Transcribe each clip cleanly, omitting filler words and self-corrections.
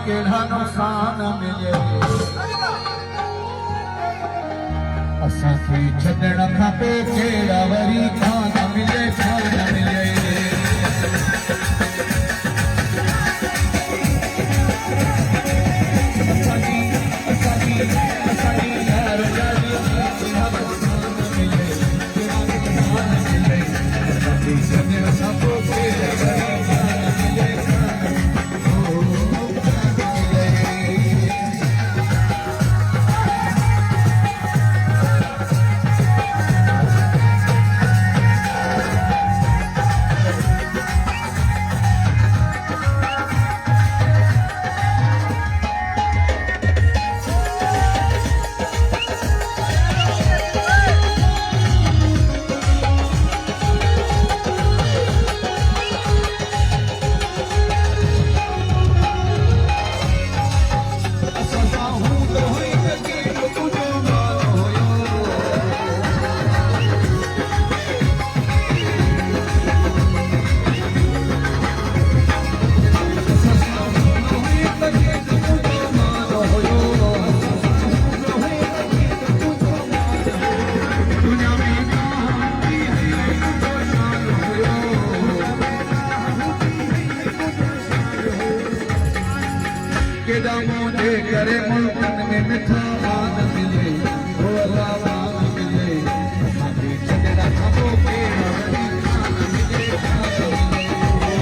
केड़ा नुकसान मिले असांखे छॾण खपे केड़ा वरी खान मिले खान मिले केड़ा मुझे करे मुल्कन में मिठा मान मिले ओ अल्लाह मान मिले असांखे छॾण खां पोइ केड़ा वरी खान मिले खान मिले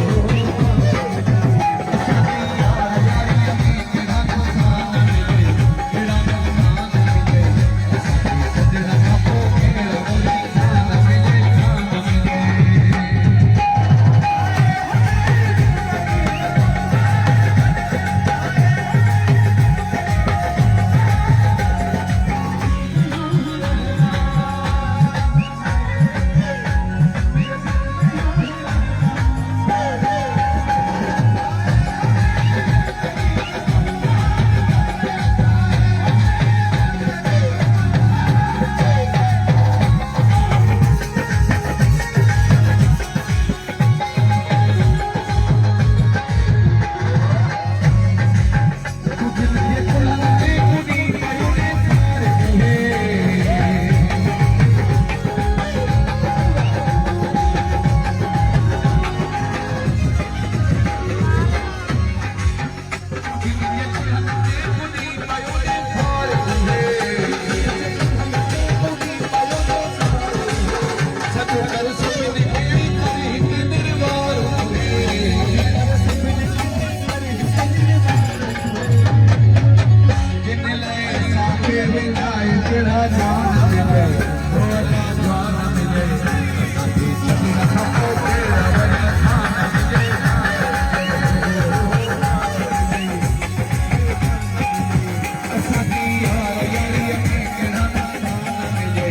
असांजी यारीअ में केड़ा नुकसान मिले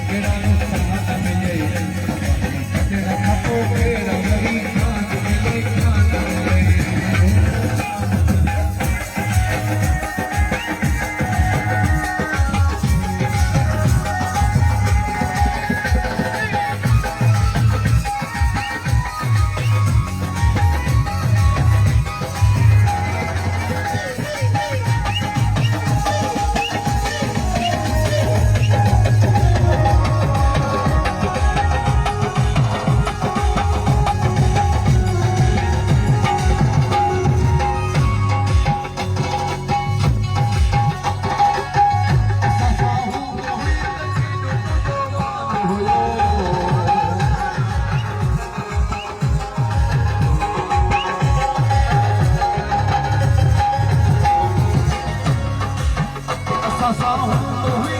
केड़ा नुकसान मिले असांखे छॾण खां पोइ केड़ा वरी खान मिले खान मिले Sasha,